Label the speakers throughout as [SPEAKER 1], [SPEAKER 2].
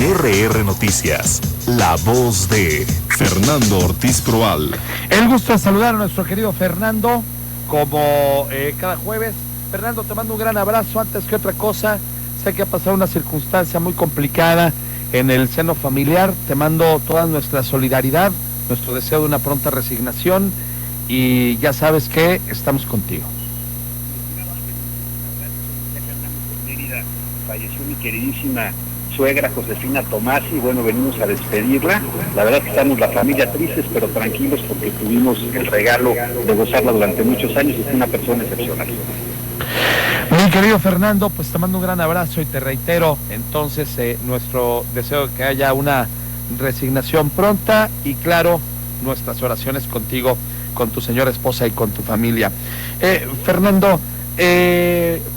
[SPEAKER 1] RR Noticias, la voz de Fernando Ortiz Proal.
[SPEAKER 2] El gusto de saludar a nuestro querido Fernando, como cada jueves. Fernando, te mando un gran abrazo. Antes que otra cosa, sé que ha pasado una circunstancia muy complicada en el seno familiar. Te mando toda nuestra solidaridad, nuestro deseo de una pronta resignación, y ya sabes que estamos contigo.
[SPEAKER 3] Falleció mi queridísima suegra Josefina Tomasi, y bueno, venimos a despedirla. La verdad que estamos la familia tristes, pero tranquilos porque tuvimos el regalo de gozarla durante muchos años y fue una persona excepcional.
[SPEAKER 2] Mi querido Fernando, pues te mando un gran abrazo y te reitero entonces nuestro deseo de que haya una resignación pronta y claro, nuestras oraciones contigo, con tu señora esposa y con tu familia. Fernando,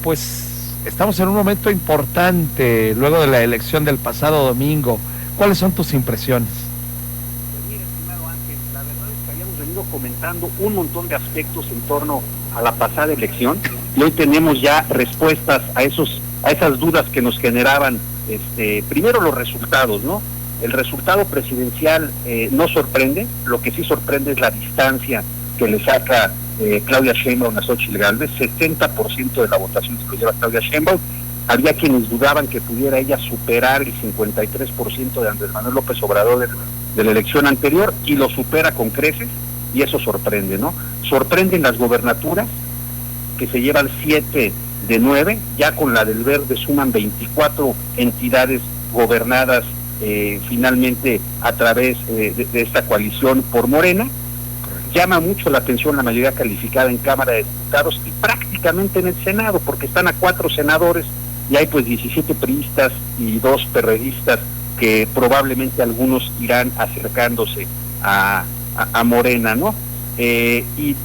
[SPEAKER 2] pues estamos en un momento importante luego de la elección del pasado domingo. ¿Cuáles son tus impresiones?
[SPEAKER 3] Pues mira, estimado Ángel, la verdad es que habíamos venido comentando un montón de aspectos en torno a la pasada elección y hoy tenemos ya respuestas a esas dudas que nos generaban, primero los resultados, ¿no? El resultado presidencial no sorprende, lo que sí sorprende es la distancia que le saca Claudia Sheinbaum a Xóchitl Gálvez. 60% de la votación se lo lleva Claudia Sheinbaum. Había quienes dudaban que pudiera ella superar el 53% de Andrés Manuel López Obrador de la elección anterior, y lo supera con creces, y eso sorprende, ¿no? Sorprenden las gobernaturas, que se llevan 7 de 9, ya con la del Verde suman 24 entidades gobernadas finalmente a través de esta coalición por Morena. Llama mucho la atención la mayoría calificada en Cámara de Diputados y prácticamente en el Senado, porque están a 4 senadores y hay pues 17 priistas y 2 perredistas, que probablemente algunos irán acercándose a Morena, ¿no? Y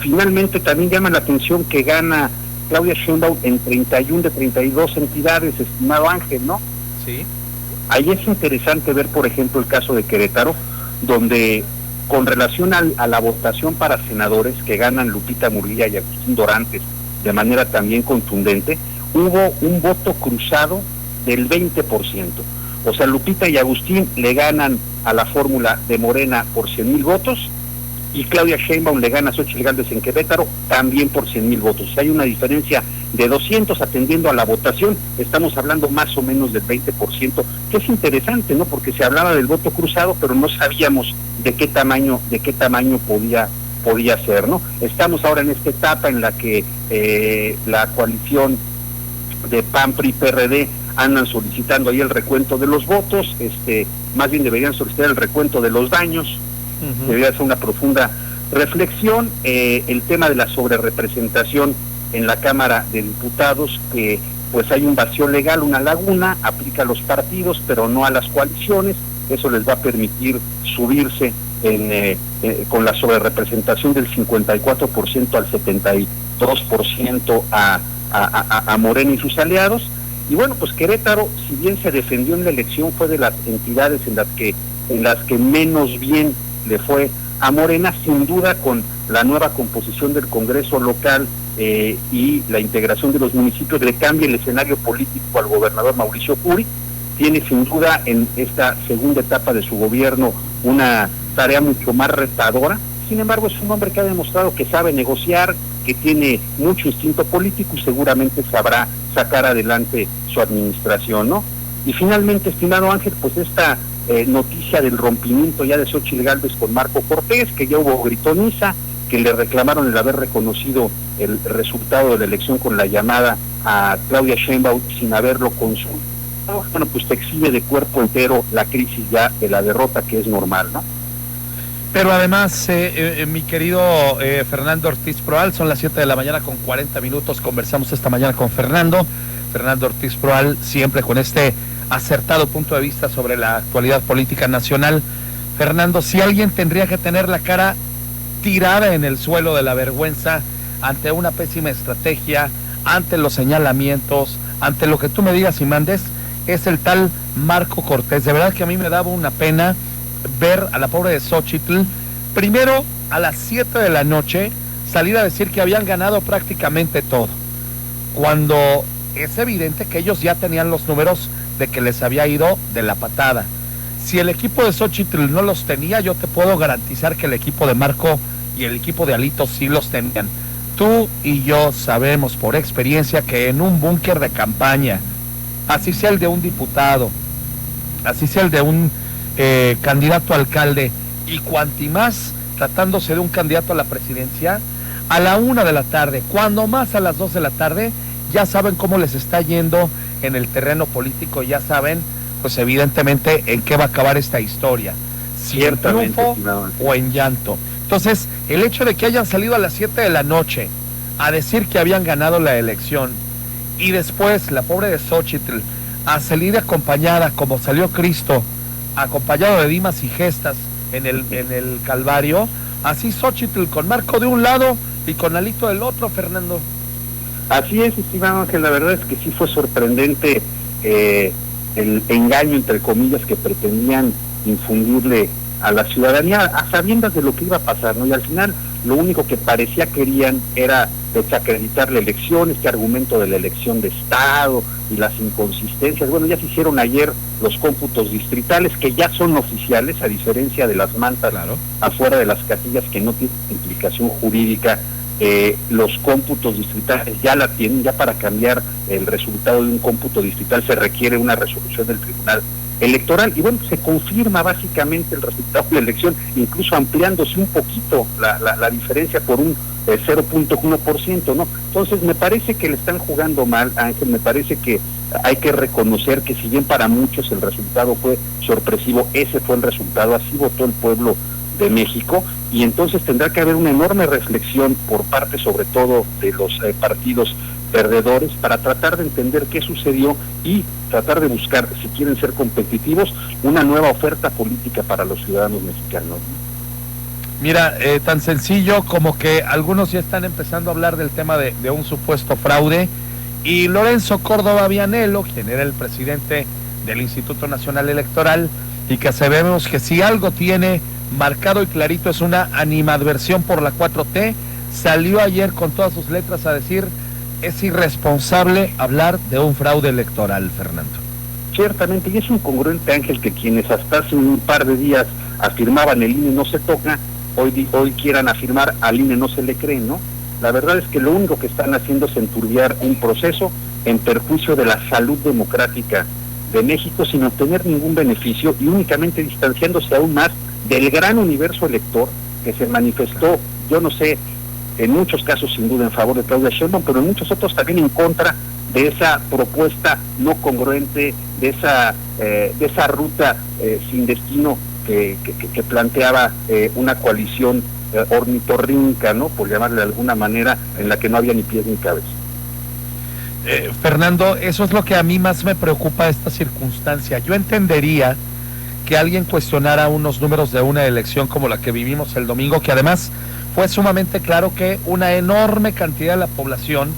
[SPEAKER 3] finalmente también llama la atención que gana Claudia Sheinbaum en 31 de 32 entidades, estimado Ángel, ¿no?
[SPEAKER 2] Sí.
[SPEAKER 3] Ahí es interesante ver, por ejemplo, el caso de Querétaro, donde con relación a la votación para senadores, que ganan Lupita Murguía y Agustín Dorantes de manera también contundente, hubo un voto cruzado del 20%. O sea, Lupita y Agustín le ganan a la fórmula de Morena por 100,000 votos, y Claudia Sheinbaum le gana a Xóchitl Gálvez en Querétaro también por 100,000 votos. Hay una diferencia de 200 atendiendo a la votación. Estamos hablando más o menos del 20%, que es interesante, ¿no? Porque se hablaba del voto cruzado, pero no sabíamos de qué tamaño podía ser, ¿no? Estamos ahora en esta etapa en la que la coalición de PAN, PRI, PRD andan solicitando ahí el recuento de los votos. Más bien deberían solicitar el recuento de los daños. Debería ser una profunda reflexión. El tema de la sobrerepresentación en la Cámara de Diputados, que pues hay un vacío legal, una laguna, aplica a los partidos pero no a las coaliciones. Eso les va a permitir subirse con la sobrerepresentación del 54% al 72% a Morena y sus aliados. Y bueno, pues Querétaro, si bien se defendió en la elección, fue de las entidades en las que menos bien le fue a Morena. Sin duda, con la nueva composición del Congreso local y la integración de los municipios, le cambia el escenario político al gobernador Mauricio Curi. Tiene sin duda en esta segunda etapa de su gobierno una tarea mucho más retadora. Sin embargo, es un hombre que ha demostrado que sabe negociar, que tiene mucho instinto político y seguramente sabrá sacar adelante su administración, ¿no? Y finalmente, estimado Ángel, pues esta noticia del rompimiento ya de Xóchitl Gálvez con Marco Cortés, que ya hubo gritoniza, que le reclamaron el haber reconocido el resultado de la elección con la llamada a Claudia Sheinbaum sin haberlo consultado. Bueno, pues te exhibe de cuerpo entero la crisis ya de la derrota, que es normal, ¿no?
[SPEAKER 2] Pero además, mi querido Fernando Ortiz Proal, son las 7 de la mañana con 40 minutos. Conversamos esta mañana con Fernando Ortiz Proal, siempre con este acertado punto de vista sobre la actualidad política nacional. Fernando, si alguien tendría que tener la cara tirada en el suelo de la vergüenza ante una pésima estrategia, ante los señalamientos, ante lo que tú me digas y mandes, es el tal Marco Cortés. De verdad que a mí me daba una pena ver a la pobre de Xóchitl, primero a las 7 de la noche, salir a decir que habían ganado prácticamente todo, cuando es evidente que ellos ya tenían los números de que les había ido de la patada. Si el equipo de Xochitl no los tenía, yo te puedo garantizar que el equipo de Marco y el equipo de Alito sí los tenían. Tú y yo sabemos por experiencia que en un búnker de campaña, así sea el de un diputado, así sea el de un candidato a alcalde, y cuanti más tratándose de un candidato a la presidencia, a la 1 de la tarde, cuando más a las 2 de la tarde, ya saben cómo les está yendo en el terreno político, ya saben, pues evidentemente, en qué va a acabar esta historia, si en triunfo o en llanto. Entonces, el hecho de que hayan salido a las 7 de la noche a decir que habían ganado la elección, y después la pobre de Xochitl a salir acompañada, como salió Cristo, acompañado de dimas y gestas en el Calvario, así Xochitl con Marco de un lado y con Alito del otro, Fernando.
[SPEAKER 3] Así es, estimado Ángel, la verdad es que sí fue sorprendente el engaño, entre comillas, que pretendían infundirle a la ciudadanía a sabiendas de lo que iba a pasar, ¿no? Y al final lo único que parecía querían era desacreditar la elección, este argumento de la elección de Estado y las inconsistencias. Bueno, ya se hicieron ayer los cómputos distritales, que ya son oficiales, a diferencia de las mantas afuera de las casillas que no tienen implicación jurídica. Los cómputos distritales ya la tienen. Ya para cambiar el resultado de un cómputo distrital se requiere una resolución del Tribunal Electoral, y bueno, se confirma básicamente el resultado de la elección, incluso ampliándose un poquito la diferencia por un 0.1%, ¿no? Entonces me parece que le están jugando mal, Ángel. Me parece que hay que reconocer que si bien para muchos el resultado fue sorpresivo, ese fue el resultado, así votó el pueblo de México, y entonces tendrá que haber una enorme reflexión por parte sobre todo de los partidos perdedores para tratar de entender qué sucedió y tratar de buscar, si quieren ser competitivos, una nueva oferta política para los ciudadanos mexicanos.
[SPEAKER 2] Mira, tan sencillo como que algunos ya están empezando a hablar del tema de un supuesto fraude, y Lorenzo Córdoba Vianello, quien era el presidente del Instituto Nacional Electoral, y que sabemos que si algo tiene marcado y clarito es una animadversión por la 4T, salió ayer con todas sus letras a decir: es irresponsable hablar de un fraude electoral, Fernando.
[SPEAKER 3] Ciertamente, y es incongruente, Ángel, que quienes hasta hace un par de días afirmaban el INE no se toca, hoy quieran afirmar al INE no se le cree, ¿no? La verdad es que lo único que están haciendo es enturbiar un proceso en perjuicio de la salud democrática de México, sin obtener ningún beneficio y únicamente distanciándose aún más del gran universo elector que se manifestó, yo no sé, en muchos casos sin duda en favor de Claudia Sheinbaum, pero en muchos otros también en contra de esa propuesta no congruente, de esa ruta sin destino que planteaba una coalición ornitorrinca, ¿no?, por llamarle de alguna manera, en la que no había ni pies ni cabeza.
[SPEAKER 2] Fernando, eso es lo que a mí más me preocupa de esta circunstancia. Yo entendería que alguien cuestionara unos números de una elección como la que vivimos el domingo, que además fue sumamente claro que una enorme cantidad de la población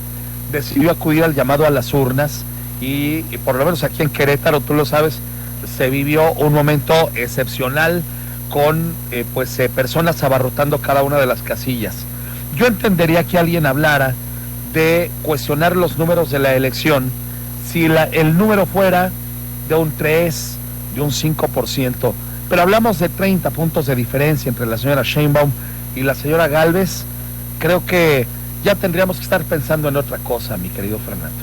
[SPEAKER 2] decidió acudir al llamado a las urnas, y por lo menos aquí en Querétaro, tú lo sabes, se vivió un momento excepcional con personas abarrotando cada una de las casillas. Yo entendería que alguien hablara de cuestionar los números de la elección si el número fuera de un 3, de un 5%, pero hablamos de 30 puntos de diferencia entre la señora Sheinbaum y la señora Gálvez. Creo que ya tendríamos que estar pensando en otra cosa, mi querido Fernando.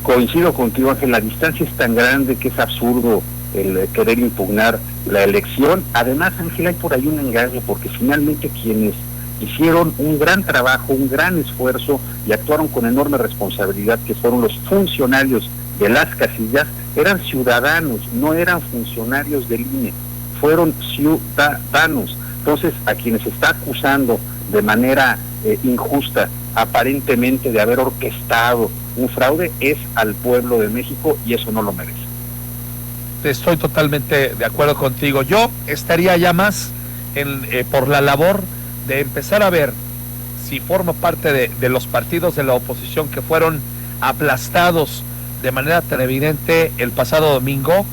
[SPEAKER 3] Coincido contigo, Ángel, la distancia es tan grande que es absurdo el querer impugnar la elección. Además, Ángel, hay por ahí un engaño, porque finalmente quienes hicieron un gran trabajo, un gran esfuerzo y actuaron con enorme responsabilidad, que fueron los funcionarios de las casillas, eran ciudadanos, no eran funcionarios del INE, fueron ciudadanos. Entonces, a quienes se está acusando de manera injusta, aparentemente, de haber orquestado un fraude, es al pueblo de México, y eso no lo merece.
[SPEAKER 2] Estoy totalmente de acuerdo contigo. Yo estaría ya más por la labor de empezar a ver si formo parte de los partidos de la oposición que fueron aplastados de manera tan evidente el pasado domingo,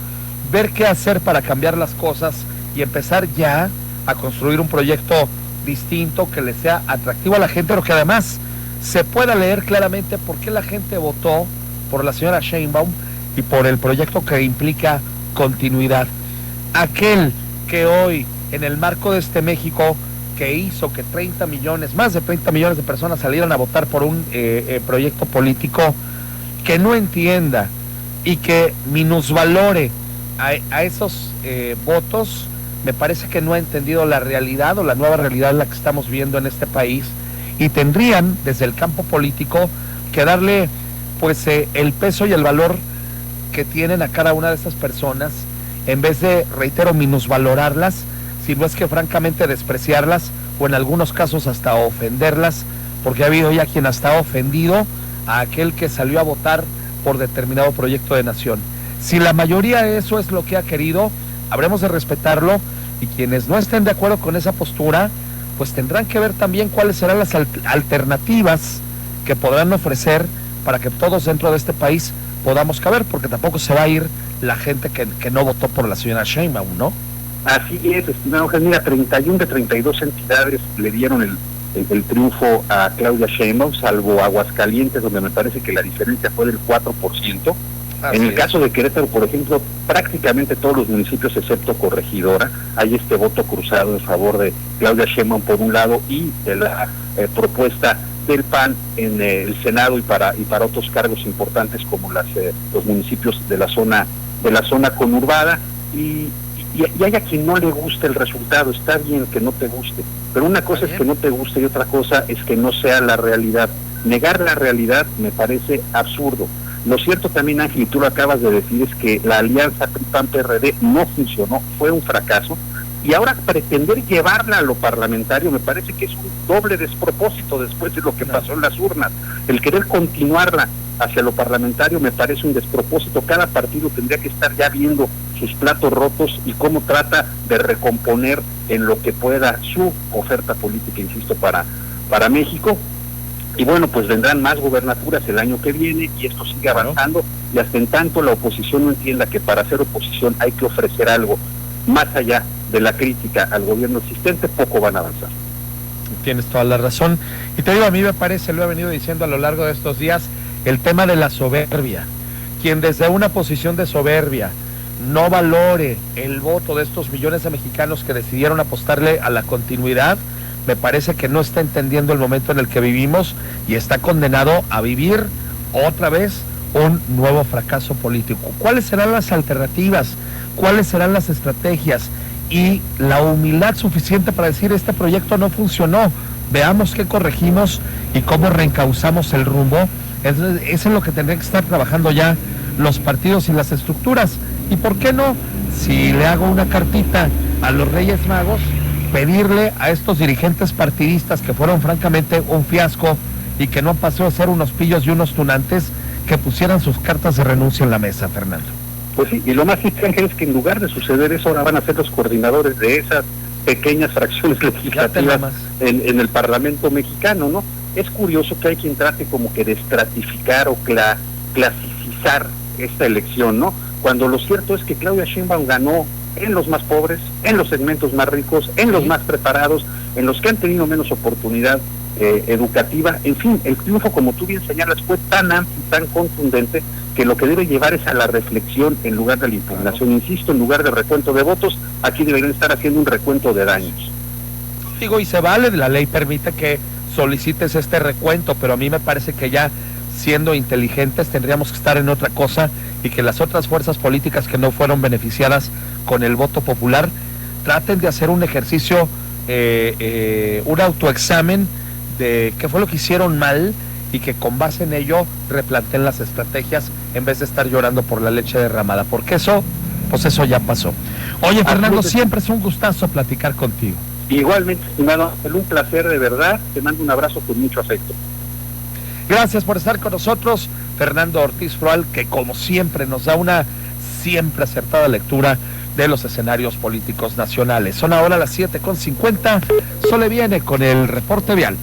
[SPEAKER 2] ver qué hacer para cambiar las cosas y empezar ya a construir un proyecto distinto que le sea atractivo a la gente, pero que además se pueda leer claramente por qué la gente votó por la señora Sheinbaum, y por el proyecto que implica continuidad. Aquel que hoy, en el marco de este México, que hizo que 30 millones, más de 30 millones de personas salieran a votar por un proyecto político, que no entienda y que minusvalore a esos votos, me parece que no ha entendido la realidad o la nueva realidad en la que estamos viendo en este país, y tendrían desde el campo político que darle pues el peso y el valor que tienen a cada una de esas personas, en vez de, reitero, minusvalorarlas, si no es que francamente despreciarlas, o en algunos casos hasta ofenderlas, porque ha habido ya quien hasta ha ofendido a aquel que salió a votar por determinado proyecto de nación. Si la mayoría eso es lo que ha querido, habremos de respetarlo, y quienes no estén de acuerdo con esa postura, pues tendrán que ver también cuáles serán las alternativas que podrán ofrecer para que todos dentro de este país podamos caber, porque tampoco se va a ir la gente que no votó por la señora Sheinbaum, ¿no?
[SPEAKER 3] Así es, estimado Jesús. Mira, 31 de 32 entidades le dieron el triunfo a Claudia Sheinbaum, salvo Aguascalientes, donde me parece que la diferencia fue del 4%. En el caso de Querétaro, por ejemplo, prácticamente todos los municipios, excepto Corregidora, hay este voto cruzado en favor de Claudia Sheinbaum por un lado, y de la propuesta del PAN en el Senado y para otros cargos importantes como los municipios de la zona conurbada, y hay a quien no le guste el resultado. Está bien que no te guste, pero una cosa es que no te guste y otra cosa es que no sea la realidad. Negar la realidad me parece absurdo. Lo cierto también, Ángel, y tú lo acabas de decir, es que la alianza PRI-PAN-PRD no funcionó, fue un fracaso, y ahora pretender llevarla a lo parlamentario me parece que es un doble despropósito después de lo que pasó en las urnas. El querer continuarla hacia lo parlamentario me parece un despropósito. Cada partido tendría que estar ya viendo sus platos rotos y cómo trata de recomponer en lo que pueda su oferta política, insisto, para México. Y bueno, pues vendrán más gubernaturas el año que viene y esto sigue avanzando, y hasta en tanto la oposición no entienda que para hacer oposición hay que ofrecer algo más allá de la crítica al gobierno existente, poco van a avanzar.
[SPEAKER 2] Tienes toda la razón, y te digo, a mí me parece, lo he venido diciendo a lo largo de estos días, el tema de la soberbia. Quien desde una posición de soberbia no valore el voto de estos millones de mexicanos que decidieron apostarle a la continuidad, me parece que no está entendiendo el momento en el que vivimos y está condenado a vivir otra vez un nuevo fracaso político. ¿Cuáles serán las alternativas? ¿Cuáles serán las estrategias? Y la humildad suficiente para decir, este proyecto no funcionó, veamos qué corregimos y cómo reencauzamos el rumbo. Eso es lo que tendrían que estar trabajando ya los partidos y las estructuras. ¿Y por qué no? Si le hago una cartita a los Reyes Magos, pedirle a estos dirigentes partidistas que fueron francamente un fiasco y que no pasó a ser unos pillos y unos tunantes, que pusieran sus cartas de renuncia en la mesa, Fernando.
[SPEAKER 3] Pues sí, y lo más triste es que en lugar de suceder eso, ahora van a ser los coordinadores de esas pequeñas fracciones legislativas en el Parlamento mexicano, ¿no? Es curioso que hay quien trate como que de estratificar o clasificar esta elección, ¿no? Cuando lo cierto es que Claudia Sheinbaum ganó en los más pobres, en los segmentos más ricos, en los más preparados, en los que han tenido menos oportunidad educativa. En fin, el triunfo, como tú bien señalas, fue tan amplio y tan contundente que lo que debe llevar es a la reflexión en lugar de la impugnación. Insisto, en lugar de recuento de votos, aquí deberían estar haciendo un recuento de daños.
[SPEAKER 2] Digo, y se vale, la ley permite que solicites este recuento, pero a mí me parece que ya siendo inteligentes tendríamos que estar en otra cosa, y que las otras fuerzas políticas que no fueron beneficiadas con el voto popular traten de hacer un ejercicio, un autoexamen de qué fue lo que hicieron mal, y que con base en ello replanteen las estrategias en vez de estar llorando por la leche derramada, porque eso, pues eso ya pasó. Oye, Fernando, siempre es un gustazo platicar contigo.
[SPEAKER 3] Igualmente, estimado, es un placer de verdad, te mando un abrazo con mucho afecto.
[SPEAKER 2] Gracias por estar con nosotros, Fernando Ortiz Proal, que como siempre nos da una siempre acertada lectura de los escenarios políticos nacionales. Son ahora las 7:50, Sole viene con el reporte vial.